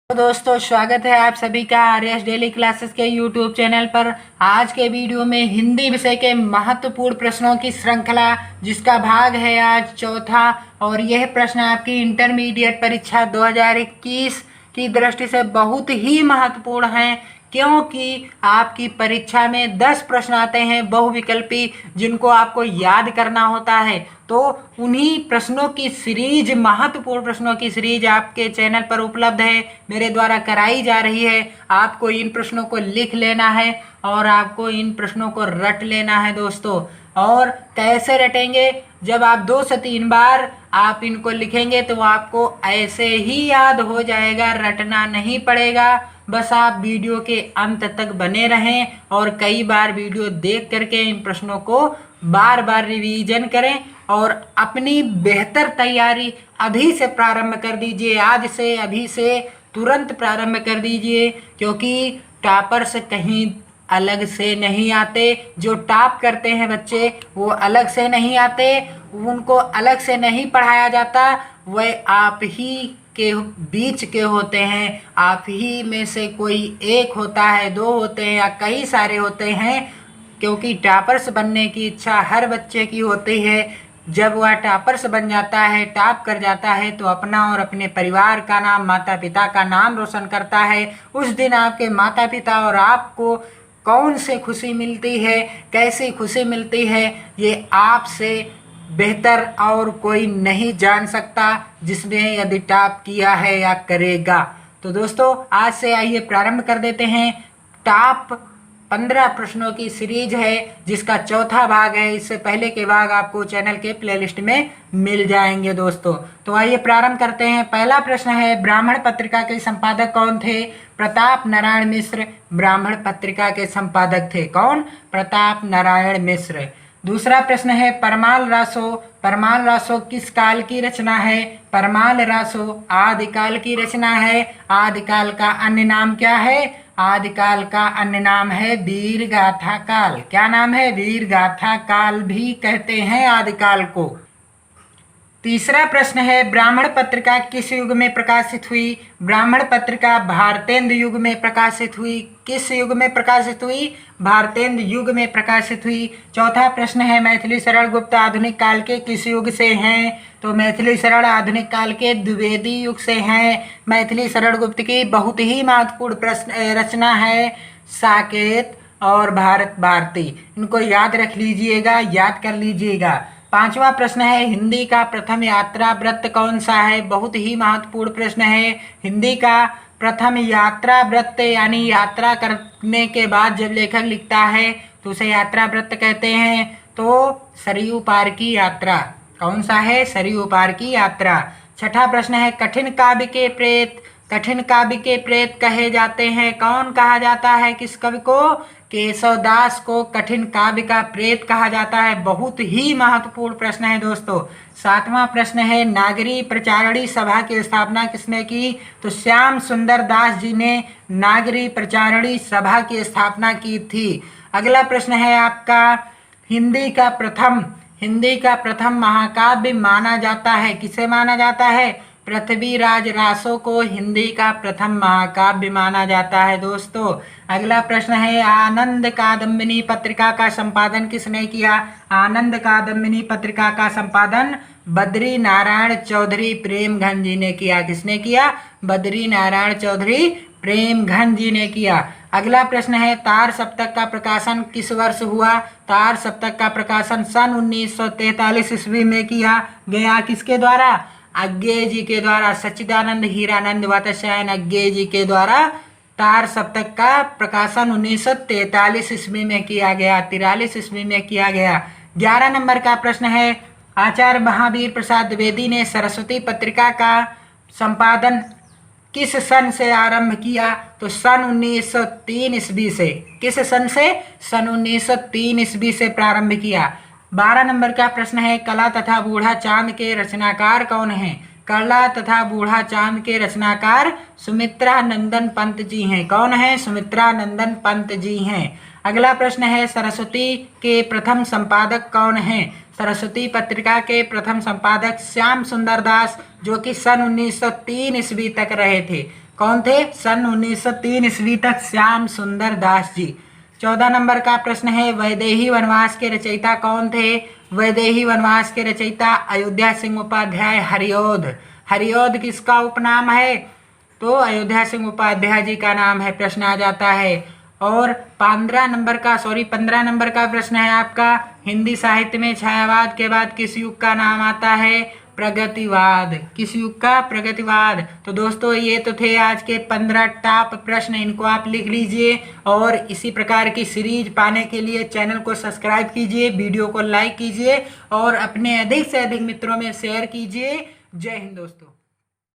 तो दोस्तों स्वागत है आप सभी का आर्यस डेली क्लासेस के यूट्यूब चैनल पर। आज के वीडियो में हिंदी विषय के महत्वपूर्ण प्रश्नों की श्रृंखला जिसका भाग है आज चौथा। और यह प्रश्न आपकी इंटरमीडिएट परीक्षा 2021 की दृष्टि से बहुत ही महत्वपूर्ण है, क्योंकि आपकी परीक्षा में 10 प्रश्न आते हैं बहुविकल्पी, जिनको आपको याद करना होता है। तो उन्हीं प्रश्नों की सीरीज, महत्वपूर्ण प्रश्नों की सीरीज आपके चैनल पर उपलब्ध है, मेरे द्वारा कराई जा रही है। आपको इन प्रश्नों को लिख लेना है और आपको इन प्रश्नों को रट लेना है दोस्तों। और कैसे रटेंगे? जब आप 2 से 3 बार आप इनको लिखेंगे तो आपको ऐसे ही याद हो जाएगा, रटना नहीं पड़ेगा। बस आप वीडियो के अंत तक बने रहें और कई बार वीडियो देख करके इन प्रश्नों को बार बार रिवीजन करें और अपनी बेहतर तैयारी अभी से प्रारंभ कर दीजिए। आज से, अभी से तुरंत प्रारंभ कर दीजिए, क्योंकि टॉपर्स कहीं अलग से नहीं आते। जो टॉप करते हैं बच्चे वो अलग से नहीं आते, उनको अलग से नहीं पढ़ाया जाता, वह आप ही के बीच के होते हैं। आप ही में से कोई एक होता है, 2 होते हैं या कई सारे होते हैं, क्योंकि टॉपर्स बनने की इच्छा हर बच्चे की होती है। जब वह टॉपर्स बन जाता है, टॉप कर जाता है, तो अपना और अपने परिवार का नाम, माता पिता का नाम रोशन करता है। उस दिन आपके माता पिता और आपको कौन से खुशी मिलती है, कैसी खुशी मिलती है, ये आपसे बेहतर और कोई नहीं जान सकता, जिसने यदि टॉप किया है या करेगा। तो दोस्तों आज से आइए प्रारंभ कर देते हैं। टॉप 15 प्रश्नों की सीरीज है, जिसका चौथा भाग है। इससे पहले के भाग आपको चैनल के प्लेलिस्ट में मिल जाएंगे दोस्तों। तो आइए प्रारंभ करते हैं। पहला प्रश्न है, ब्राह्मण पत्रिका के संपादक कौन थे? प्रताप नारायण मिश्र ब्राह्मण पत्रिका के संपादक थे। कौन? प्रताप नारायण मिश्र। दूसरा प्रश्न है, परमाल रासो। परमाल रासो किस काल की रचना है? परमाल रासो आदिकाल की रचना है। आदिकाल का अन्य नाम क्या है? आदिकाल का अन्य नाम है वीर गाथा काल। क्या नाम है? वीर गाथा काल भी कहते हैं आदिकाल को। तीसरा प्रश्न है, ब्राह्मण पत्रिका किस युग में प्रकाशित हुई? ब्राह्मण पत्रिका भारतेंद्र युग में प्रकाशित हुई। किस युग में प्रकाशित हुई? भारतेंद्र युग में प्रकाशित हुई। चौथा प्रश्न है, मैथिली शरण गुप्त आधुनिक काल के किस युग से हैं? तो मैथिली शरण आधुनिक काल के द्विवेदी युग से हैं। मैथिली शरण गुप्त की बहुत ही महत्वपूर्ण रचना है साकेत और भारत भारती। इनको याद रख लीजिएगा, याद कर लीजिएगा। पांचवा प्रश्न है, हिंदी का प्रथम यात्रा वृत्त कौन सा है? बहुत ही महत्वपूर्ण प्रश्न है। हिंदी का प्रथम यात्रा वृत्त यानी यात्रा करने के बाद जब लेखक लिखता है तो उसे यात्रा वृत्त कहते हैं। तो सरयू पार की यात्रा। कौन सा है? सरयू पार की यात्रा। छठा प्रश्न है, कठिन काव्य के प्रेत। कठिन काव्य के प्रेत कहे जाते हैं। कौन कहा जाता है किस कवि को? केशव दास को कठिन काव्य का प्रेत कहा जाता है। बहुत ही महत्वपूर्ण प्रश्न है दोस्तों। सातवां प्रश्न है, नागरी प्रचारणी सभा की स्थापना किसने की? तो श्याम सुंदर दास जी ने नागरी प्रचारणी सभा की स्थापना की थी। अगला प्रश्न है आपका, हिंदी का प्रथम महाकाव्य माना जाता है। किसे माना जाता है? पृथ्वीराज रासो को हिंदी का प्रथम महाकाव्य माना जाता है दोस्तों। अगला प्रश्न है, आनंद कादम्बिनी पत्रिका का संपादन किसने किया? आनंद कादम्बिनी पत्रिका का संपादन बद्री नारायण चौधरी प्रेमघन जी ने किया। किसने किया? बद्री नारायण चौधरी प्रेमघन जी ने किया। अगला प्रश्न है, तार सप्तक का प्रकाशन किस वर्ष हुआ? तार सप्तक का प्रकाशन सन 1943 ईस्वी में किया गया। किसके द्वारा? अज्ञे जी के द्वारा। सच्चिदानंद हीरानंद वात्स्यायन अज्ञे जी के द्वारा तार सप्तक का प्रकाशन 1943 ईस्वी में किया गया, 43 ईस्वी में किया गया। 11 नंबर का प्रश्न है, आचार्य महावीर प्रसाद द्विवेदी ने सरस्वती पत्रिका का संपादन किस सन से आरंभ किया? तो सन 1903 ईस्वी से। किस सन से? सन 1903 ईस्वी से प्रारंभ किया। 12 नंबर का प्रश्न है, कला तथा बूढ़ा चांद के रचनाकार कौन हैं? कला तथा बूढ़ा चांद के रचनाकार सुमित्रा नंदन पंत जी हैं। कौन है? सुमित्रा नंदन पंत जी हैं। अगला प्रश्न है, सरस्वती के प्रथम संपादक कौन हैं? सरस्वती पत्रिका के प्रथम संपादक श्याम सुंदर दास, जो कि सन 1903 ईस्वी तक रहे थे। कौन थे? सन 1903 ईस्वी तक श्याम सुंदर दास जी। 14 नंबर का प्रश्न है, वैदेही वनवास के रचयिता कौन थे? वैदेही वनवास के रचयिता अयोध्या सिंह उपाध्याय हरिऔध। हरिऔध किसका उपनाम है? तो अयोध्या सिंह उपाध्याय जी का नाम है, प्रश्न आ जाता है। और 15 नंबर का प्रश्न है आपका, हिंदी साहित्य में छायावाद के बाद किस युग का नाम आता है? प्रगतिवाद। किस युग का? प्रगतिवाद। तो दोस्तों ये तो थे आज के 15 टॉप प्रश्न, इनको आप लिख लीजिए और इसी प्रकार की सीरीज पाने के लिए चैनल को सब्सक्राइब कीजिए, वीडियो को लाइक कीजिए और अपने अधिक से अधिक मित्रों में शेयर कीजिए। जय हिंद दोस्तों।